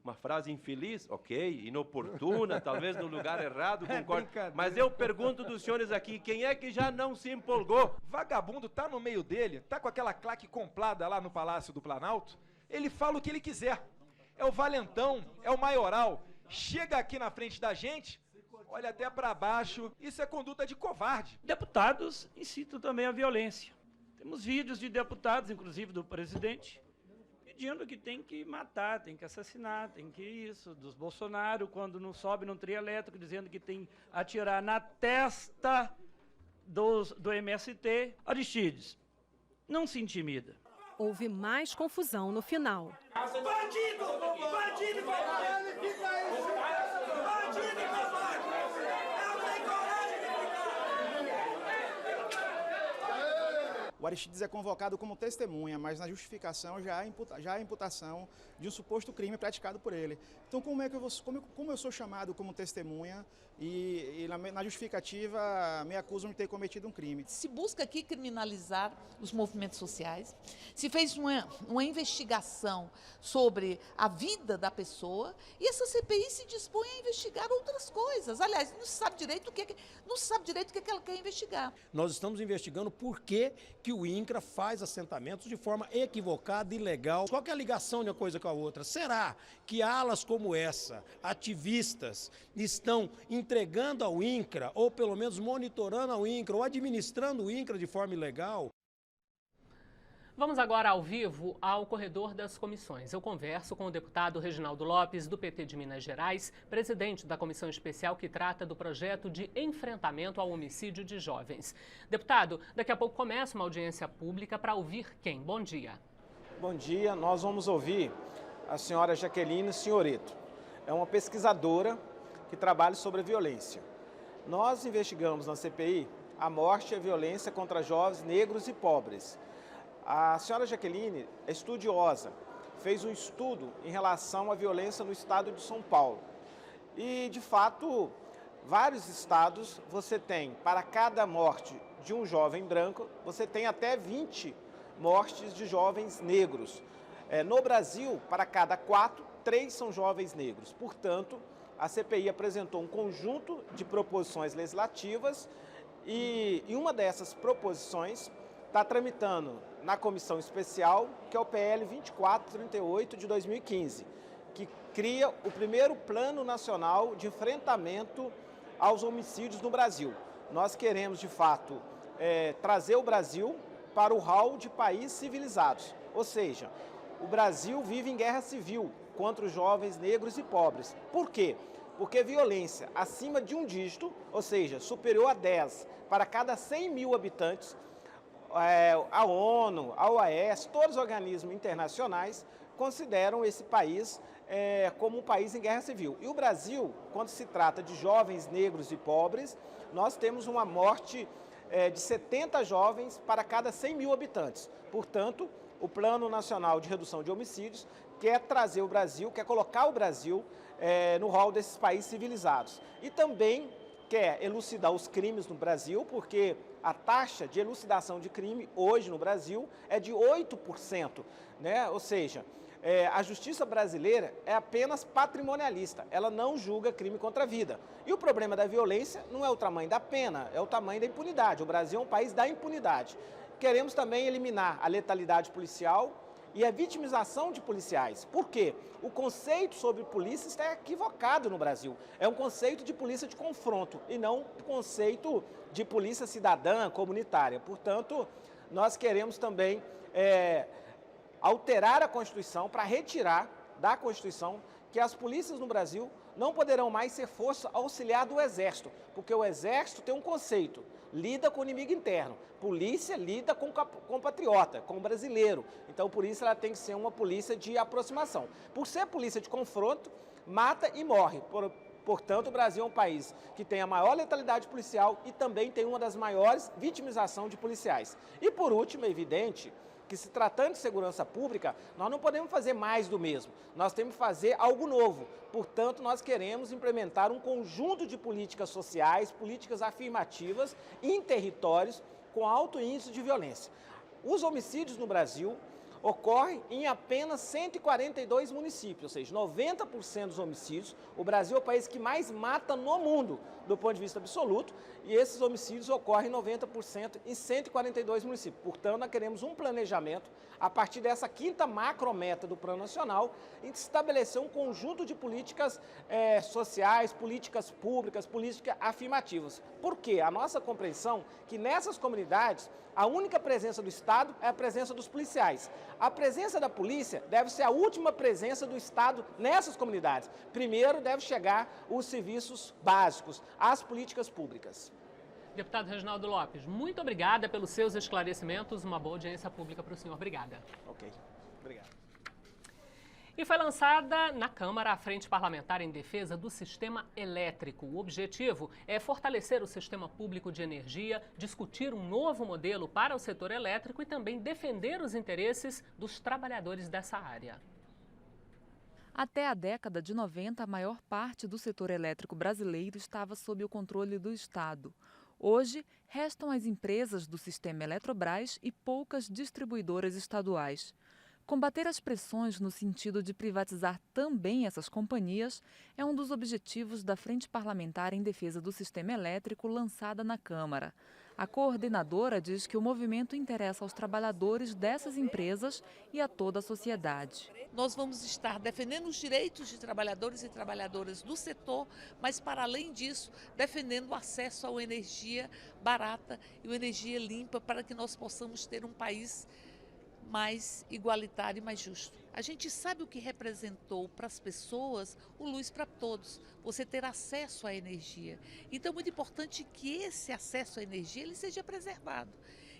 Uma frase infeliz, ok, inoportuna, talvez no lugar errado, concordo. Mas eu pergunto dos senhores aqui, quem é que já não se empolgou? Vagabundo tá no meio dele, tá com aquela claque comprada lá no Palácio do Planalto, ele fala o que ele quiser. É o valentão, é o maioral. Chega aqui na frente da gente, olha até para baixo, isso é conduta de covarde. Deputados incitam também a violência. Temos vídeos de deputados, inclusive do presidente, pedindo que tem que matar, tem que assassinar, tem que isso, dos Bolsonaro, quando não sobe num trio elétrico, dizendo que tem que atirar na testa do MST. Aristides, não se intimida. Houve mais confusão no final. Bandido! Bandido! O Aristides é convocado como testemunha, mas na justificação já há imputação de um suposto crime praticado por ele. Então, como eu sou chamado como testemunha e na justificativa me acusam de ter cometido um crime? Se busca aqui criminalizar os movimentos sociais, se fez uma investigação sobre a vida da pessoa e essa CPI se dispõe a investigar outras coisas. Aliás, não se sabe direito o que ela quer investigar. Nós estamos investigando por que o INCRA faz assentamentos de forma equivocada e ilegal. Qual que é a ligação de uma coisa com a outra? Será que alas como essa, ativistas, estão entregando ao INCRA, ou pelo menos monitorando ao INCRA, ou administrando o INCRA de forma ilegal? Vamos agora ao vivo ao corredor das comissões. Eu converso com o deputado Reginaldo Lopes, do PT de Minas Gerais, presidente da comissão especial que trata do projeto de enfrentamento ao homicídio de jovens. Deputado, daqui a pouco começa uma audiência pública para ouvir quem? Bom dia. Bom dia, nós vamos ouvir a senhora Jaqueline Senhoreto. É uma pesquisadora que trabalha sobre a violência. Nós investigamos na CPI a morte e a violência contra jovens negros e pobres. A senhora Jaqueline é estudiosa, fez um estudo em relação à violência no estado de São Paulo. E, de fato, vários estados você tem, para cada morte de um jovem branco, você tem até 20 mortes de jovens negros. No Brasil, para cada 4, 3 são jovens negros. Portanto, a CPI apresentou um conjunto de proposições legislativas e uma dessas proposições está tramitando na comissão especial, que é o PL 2438 de 2015, que cria o primeiro Plano Nacional de Enfrentamento aos Homicídios no Brasil. Nós queremos, de fato, trazer o Brasil para o hall de países civilizados, ou seja, o Brasil vive em guerra civil contra os jovens negros e pobres. Por quê? Porque violência acima de um dígito, ou seja, superior a 10 para cada 100 mil habitantes, a ONU, a OAS, todos os organismos internacionais consideram esse país como um país em guerra civil. E o Brasil, quando se trata de jovens negros e pobres, nós temos uma morte de 70 jovens para cada 100 mil habitantes. Portanto, o Plano Nacional de Redução de Homicídios quer trazer o Brasil, quer colocar o Brasil no rol desses países civilizados. E também quer elucidar os crimes no Brasil, porque a taxa de elucidação de crime hoje no Brasil é de 8%, né? Ou seja, a justiça brasileira é apenas patrimonialista, ela não julga crime contra a vida. E o problema da violência não é o tamanho da pena, é o tamanho da impunidade. O Brasil é um país da impunidade. Queremos também eliminar a letalidade policial e a vitimização de policiais. Por quê? O conceito sobre polícia está equivocado no Brasil. É um conceito de polícia de confronto e não um conceito de polícia cidadã, comunitária. Portanto, nós queremos também alterar a Constituição para retirar da Constituição que as polícias no Brasil não poderão mais ser força auxiliar do Exército, porque o Exército tem um conceito, lida com o inimigo interno. Polícia lida com o patriota, com o brasileiro. Então, por isso, ela tem que ser uma polícia de aproximação. Por ser polícia de confronto, mata e morre. Portanto, o Brasil é um país que tem a maior letalidade policial e também tem uma das maiores vitimizações de policiais. E, por último, é evidente que, se tratando de segurança pública, nós não podemos fazer mais do mesmo. Nós temos que fazer algo novo. Portanto, nós queremos implementar um conjunto de políticas sociais, políticas afirmativas em territórios com alto índice de violência. Os homicídios no Brasil ocorrem em apenas 142 municípios, ou seja, 90% dos homicídios. O Brasil é o país que mais mata no mundo, do ponto de vista absoluto, e esses homicídios ocorrem 90% em 142 municípios. Portanto, nós queremos um planejamento, a partir dessa quinta macrometa do Plano Nacional, em estabelecer um conjunto de políticas sociais, políticas públicas, políticas afirmativas. Por quê? A nossa compreensão é que nessas comunidades, a única presença do Estado é a presença dos policiais. A presença da polícia deve ser a última presença do Estado nessas comunidades. Primeiro deve chegar os serviços básicos, as políticas públicas. Deputado Reginaldo Lopes, muito obrigada pelos seus esclarecimentos. Uma boa audiência pública para o senhor. Obrigada. Ok, obrigado. E foi lançada na Câmara a Frente Parlamentar em Defesa do Sistema Elétrico. O objetivo é fortalecer o sistema público de energia, discutir um novo modelo para o setor elétrico e também defender os interesses dos trabalhadores dessa área. Até a década de 90, a maior parte do setor elétrico brasileiro estava sob o controle do Estado. Hoje, restam as empresas do sistema Eletrobras e poucas distribuidoras estaduais. Combater as pressões no sentido de privatizar também essas companhias é um dos objetivos da Frente Parlamentar em Defesa do Sistema Elétrico lançada na Câmara. A coordenadora diz que o movimento interessa aos trabalhadores dessas empresas e a toda a sociedade. Nós vamos estar defendendo os direitos de trabalhadores e trabalhadoras do setor, mas, para além disso, defendendo o acesso à energia barata e a energia limpa para que nós possamos ter um país mais igualitário e mais justo. A gente sabe o que representou para as pessoas o Luz para Todos, você ter acesso à energia. Então é muito importante que esse acesso à energia ele seja preservado.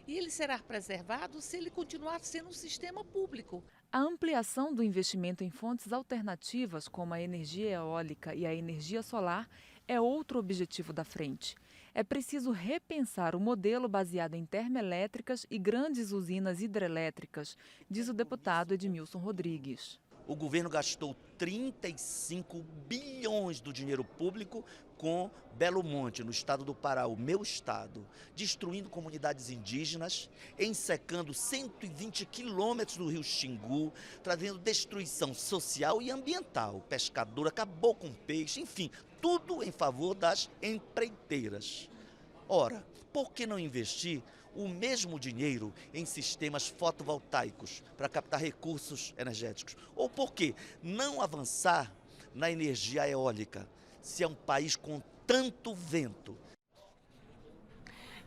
E ele será preservado se ele continuar sendo um sistema público. A ampliação do investimento em fontes alternativas, como a energia eólica e a energia solar, é outro objetivo da frente. É preciso repensar o modelo baseado em termoelétricas e grandes usinas hidrelétricas, diz o deputado Edmilson Rodrigues. O governo gastou 35 bilhões do dinheiro público com Belo Monte, no estado do Pará, o meu estado, destruindo comunidades indígenas, ensecando 120 quilômetros do rio Xingu, trazendo destruição social e ambiental. O pescador acabou com o peixe, enfim, tudo em favor das empreiteiras. Ora, por que não investir o mesmo dinheiro em sistemas fotovoltaicos para captar recursos energéticos? Ou por que não avançar na energia eólica, se é um país com tanto vento?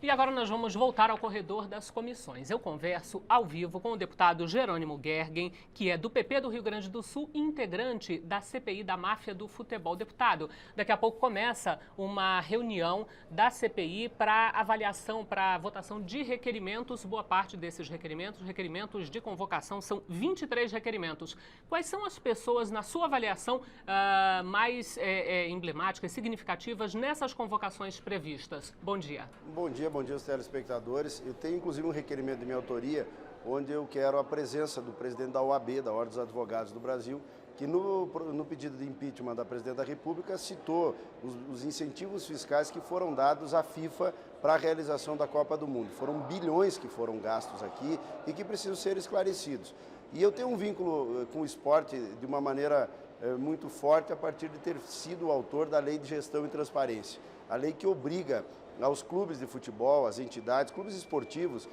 E agora nós vamos voltar ao corredor das comissões. Eu converso ao vivo com o deputado Jerônimo Gergen, que é do PP do Rio Grande do Sul e integrante da CPI da máfia do futebol. Deputado, daqui a pouco começa uma reunião da CPI para avaliação, para votação de requerimentos. Boa parte desses requerimentos de convocação, são 23 requerimentos. Quais são as pessoas, na sua avaliação, mais emblemáticas, significativas nessas convocações previstas? Bom dia. Bom dia aos telespectadores. Eu tenho inclusive um requerimento de minha autoria, onde eu quero a presença do presidente da OAB, da Ordem dos Advogados do Brasil, que no pedido de impeachment da Presidente da República citou os incentivos fiscais que foram dados à FIFA para a realização da Copa do Mundo. Foram bilhões que foram gastos aqui e que precisam ser esclarecidos. E eu tenho um vínculo com o esporte de uma maneira muito forte a partir de ter sido o autor da Lei de Gestão e Transparência, a lei que obriga aos clubes de futebol, às entidades, clubes esportivos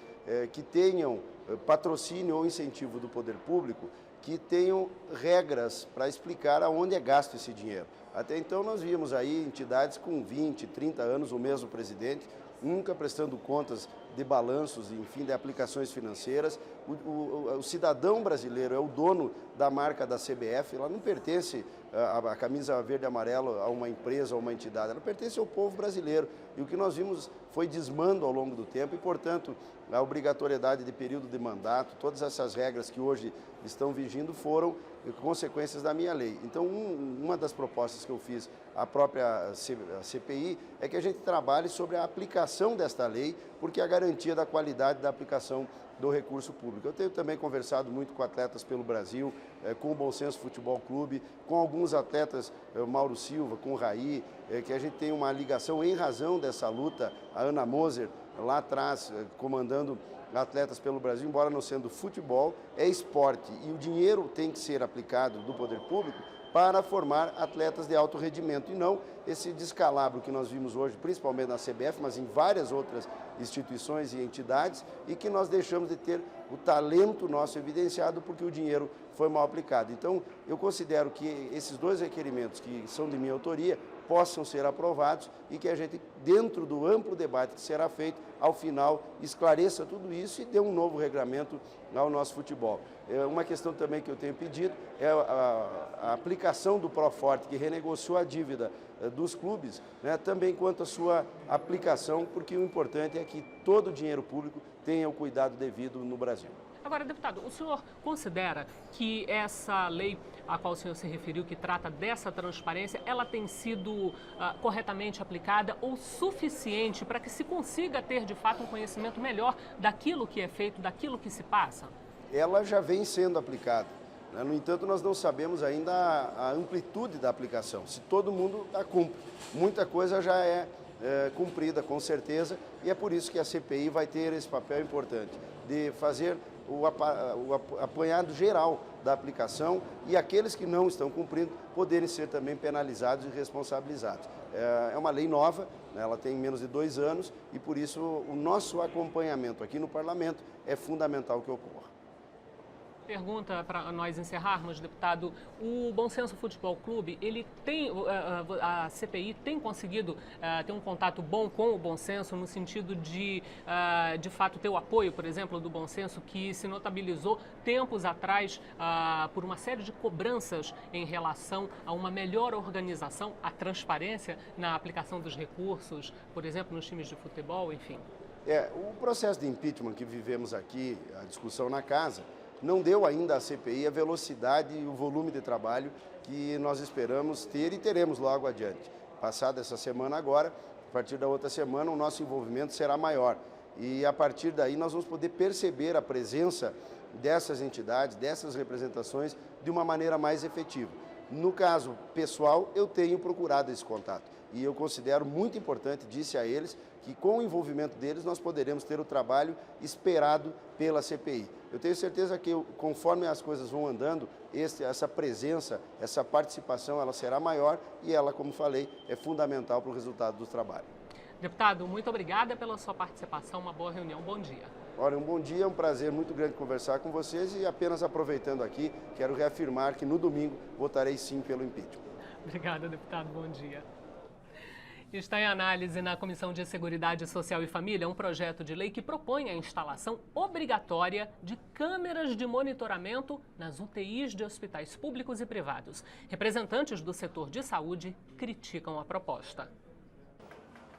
que tenham patrocínio ou incentivo do poder público, que tenham regras para explicar aonde é gasto esse dinheiro. Até então nós víamos aí entidades com 20, 30 anos, o mesmo presidente, nunca prestando contas de balanços, enfim, de aplicações financeiras. O cidadão brasileiro é o dono da marca da CBF, ela não pertence, a camisa verde e amarela, a uma empresa ou uma entidade, ela pertence ao povo brasileiro. E o que nós vimos foi desmando ao longo do tempo e, portanto, a obrigatoriedade de período de mandato, todas essas regras que hoje estão vigindo foram consequências da minha lei. Então, uma das propostas que eu fiz à própria CPI é que a gente trabalhe sobre a aplicação desta lei, porque é a garantia da qualidade da aplicação do recurso público. Eu tenho também conversado muito com atletas pelo Brasil, com o Bom Senso Futebol Clube, com alguns atletas, Mauro Silva, com o Raí, que a gente tem uma ligação em razão dessa luta, a Ana Moser, lá atrás, comandando atletas pelo Brasil, embora não sendo futebol, é esporte e o dinheiro tem que ser aplicado do poder público para formar atletas de alto rendimento e não esse descalabro que nós vimos hoje, principalmente na CBF, mas em várias outras instituições e entidades, e que nós deixamos de ter o talento nosso evidenciado porque o dinheiro foi mal aplicado. Então, eu considero que esses dois requerimentos, que são de minha autoria, possam ser aprovados e que a gente, dentro do amplo debate que será feito, ao final, esclareça tudo isso e dê um novo regramento ao nosso futebol. Uma questão também que eu tenho pedido é a aplicação do Proforte, que renegociou a dívida dos clubes, né, também quanto à sua aplicação, porque o importante é que todo o dinheiro público tenha o cuidado devido no Brasil. Agora, deputado, o senhor considera que essa lei a qual o senhor se referiu, que trata dessa transparência, ela tem sido corretamente aplicada ou suficiente para que se consiga ter, de fato, um conhecimento melhor daquilo que é feito, daquilo que se passa? Ela já vem sendo aplicada. No entanto, nós não sabemos ainda a amplitude da aplicação, se todo mundo a cumpre. Muita coisa já é cumprida, com certeza, e é por isso que a CPI vai ter esse papel importante, de fazer o apanhado geral da aplicação e aqueles que não estão cumprindo poderem ser também penalizados e responsabilizados. É uma lei nova, né, ela tem menos de 2 anos e por isso o nosso acompanhamento aqui no Parlamento é fundamental que ocorra. Pergunta para nós encerrarmos, deputado. O Bom Senso Futebol Clube, ele tem, a CPI tem conseguido ter um contato bom com o Bom Senso no sentido de fato, ter o apoio, por exemplo, do Bom Senso, que se notabilizou tempos atrás por uma série de cobranças em relação a uma melhor organização, a transparência na aplicação dos recursos, por exemplo, nos times de futebol, enfim? O processo de impeachment que vivemos aqui, a discussão na casa, não deu ainda à CPI a velocidade e o volume de trabalho que nós esperamos ter e teremos logo adiante. Passada essa semana agora, a partir da outra semana, o nosso envolvimento será maior. E a partir daí nós vamos poder perceber a presença dessas entidades, dessas representações, de uma maneira mais efetiva. No caso pessoal, eu tenho procurado esse contato. E eu considero muito importante, disse a eles, que com o envolvimento deles nós poderemos ter o trabalho esperado pela CPI. Eu tenho certeza que conforme as coisas vão andando, essa presença, essa participação, ela será maior e ela, como falei, é fundamental para o resultado do trabalho. Deputado, muito obrigada pela sua participação, uma boa reunião, bom dia. Olha, um bom dia, é um prazer muito grande conversar com vocês e apenas aproveitando aqui, quero reafirmar que no domingo votarei sim pelo impeachment. Obrigada, deputado, bom dia. Está em análise na Comissão de Seguridade Social e Família um projeto de lei que propõe a instalação obrigatória de câmeras de monitoramento nas UTIs de hospitais públicos e privados. Representantes do setor de saúde criticam a proposta.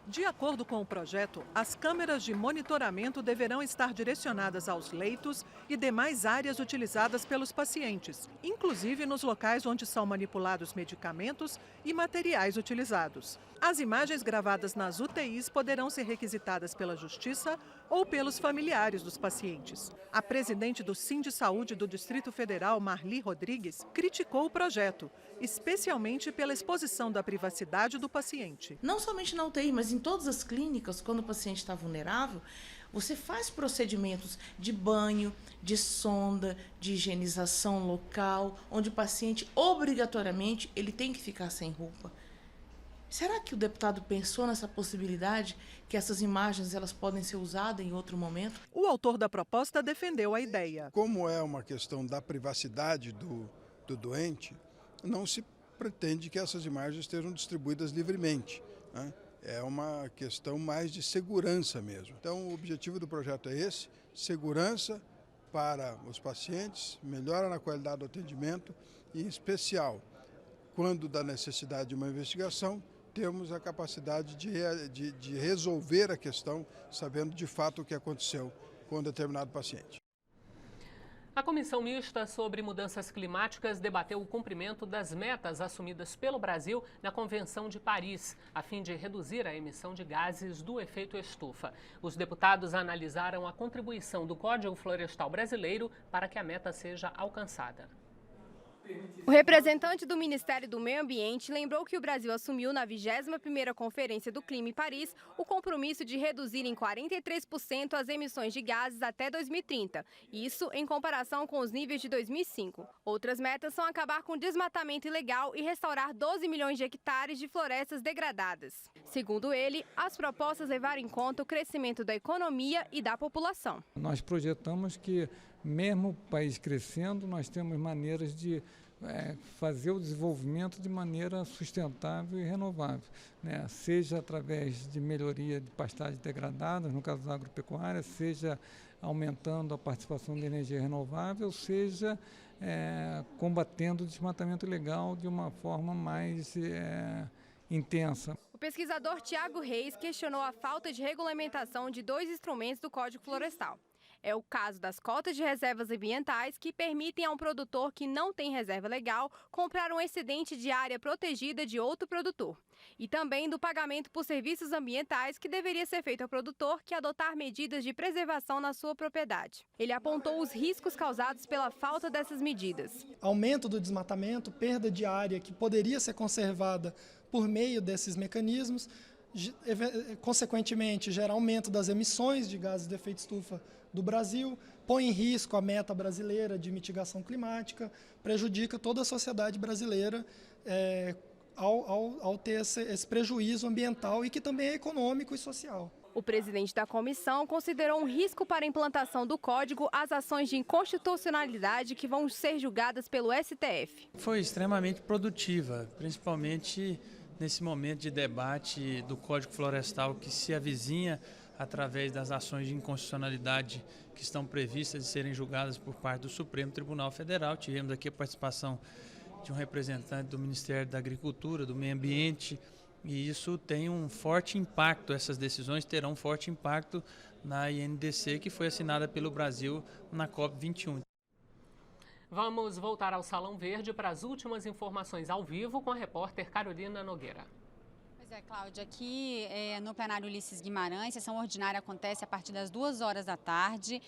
De acordo com o projeto, as câmeras de monitoramento deverão estar direcionadas aos leitos e demais áreas utilizadas pelos pacientes, inclusive nos locais onde são manipulados medicamentos e materiais utilizados. As imagens gravadas nas UTIs poderão ser requisitadas pela Justiça ou pelos familiares dos pacientes. A presidente do Sindisaúde do Distrito Federal, Marli Rodrigues, criticou o projeto, especialmente pela exposição da privacidade do paciente. Não somente na UTI, mas em todas as clínicas, quando o paciente está vulnerável, você faz procedimentos de banho, de sonda, de higienização local, onde o paciente, obrigatoriamente, ele tem que ficar sem roupa. Será que o deputado pensou nessa possibilidade, que essas imagens elas podem ser usadas em outro momento? O autor da proposta defendeu a ideia. Como é uma questão da privacidade do doente, não se pretende que essas imagens estejam distribuídas livremente, né? É uma questão mais de segurança mesmo. Então, o objetivo do projeto é esse: segurança para os pacientes, melhora na qualidade do atendimento e, em especial, quando da necessidade de uma investigação, temos a capacidade de resolver a questão, sabendo de fato o que aconteceu com um determinado paciente. A Comissão Mista sobre Mudanças Climáticas debateu o cumprimento das metas assumidas pelo Brasil na Convenção de Paris, a fim de reduzir a emissão de gases do efeito estufa. Os deputados analisaram a contribuição do Código Florestal Brasileiro para que a meta seja alcançada. O representante do Ministério do Meio Ambiente lembrou que o Brasil assumiu na 21ª Conferência do Clima em Paris o compromisso de reduzir em 43% as emissões de gases até 2030, isso em comparação com os níveis de 2005. Outras metas são acabar com o desmatamento ilegal e restaurar 12 milhões de hectares de florestas degradadas. Segundo ele, as propostas levaram em conta o crescimento da economia e da população. Nós projetamos que, mesmo o país crescendo, nós temos maneiras de fazer o desenvolvimento de maneira sustentável e renovável, né? Seja através de melhoria de pastagens degradadas, no caso da agropecuária, seja aumentando a participação de energia renovável, seja combatendo o desmatamento ilegal de uma forma mais intensa. O pesquisador Tiago Reis questionou a falta de regulamentação de 2 instrumentos do Código Florestal. É o caso das cotas de reservas ambientais, que permitem a um produtor que não tem reserva legal comprar um excedente de área protegida de outro produtor. E também do pagamento por serviços ambientais, que deveria ser feito ao produtor que adotar medidas de preservação na sua propriedade. Ele apontou os riscos causados pela falta dessas medidas. Aumento do desmatamento, perda de área que poderia ser conservada por meio desses mecanismos, consequentemente gera aumento das emissões de gases de efeito estufa do Brasil, põe em risco a meta brasileira de mitigação climática, prejudica toda a sociedade brasileira ao ter esse prejuízo ambiental e que também é econômico e social. O presidente da comissão considerou um risco para a implantação do código as ações de inconstitucionalidade que vão ser julgadas pelo STF. Foi extremamente produtiva, principalmente nesse momento de debate do Código Florestal que se avizinha através das ações de inconstitucionalidade que estão previstas de serem julgadas por parte do Supremo Tribunal Federal. Tivemos aqui a participação de um representante do Ministério da Agricultura, do Meio Ambiente, e isso tem um forte impacto, essas decisões terão um forte impacto na INDC, que foi assinada pelo Brasil na COP21. Vamos voltar ao Salão Verde para as últimas informações ao vivo com a repórter Carolina Nogueira. Pois é, Cláudia, aqui no plenário Ulisses Guimarães, sessão ordinária acontece a partir das 2 horas da tarde.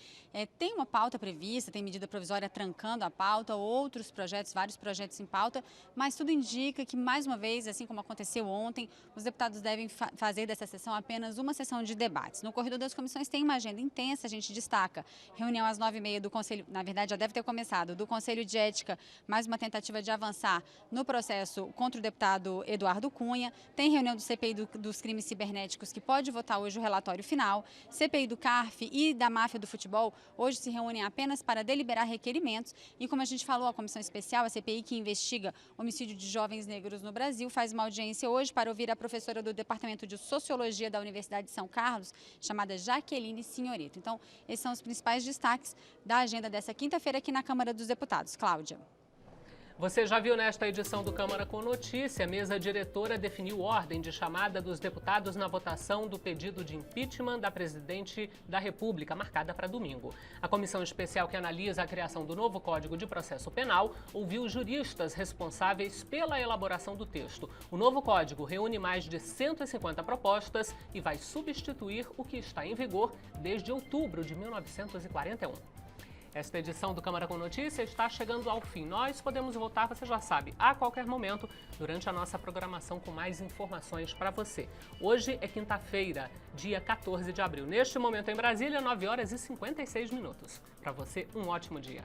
Tem uma pauta prevista, tem medida provisória trancando a pauta, outros projetos, vários projetos em pauta, mas tudo indica que, mais uma vez, assim como aconteceu ontem, os deputados devem fazer dessa sessão apenas uma sessão de debates. No corredor das comissões tem uma agenda intensa, a gente destaca reunião às 9h30 do Conselho, na verdade já deve ter começado, do Conselho de Ética, mais uma tentativa de avançar no processo contra o deputado Eduardo Cunha. Tem reunião reunião do CPI dos crimes cibernéticos, que pode votar hoje o relatório final. CPI do CARF e da máfia do futebol hoje se reúnem apenas para deliberar requerimentos. E como a gente falou, a comissão especial, a CPI que investiga homicídio de jovens negros no Brasil, faz uma audiência hoje para ouvir a professora do Departamento de Sociologia da Universidade de São Carlos, chamada Jaqueline Signoretto. Então, esses são os principais destaques da agenda dessa quinta-feira aqui na Câmara dos Deputados. Cláudia. Você já viu nesta edição do Câmara com Notícia, a mesa diretora definiu ordem de chamada dos deputados na votação do pedido de impeachment da presidente da República, marcada para domingo. A comissão especial que analisa a criação do novo Código de Processo Penal ouviu juristas responsáveis pela elaboração do texto. O novo código reúne mais de 150 propostas e vai substituir o que está em vigor desde outubro de 1941. Esta edição do Câmara com Notícia está chegando ao fim. Nós podemos voltar, você já sabe, a qualquer momento durante a nossa programação com mais informações para você. Hoje é quinta-feira, dia 14 de abril. Neste momento em Brasília, 9 horas e 56 minutos. Para você, um ótimo dia.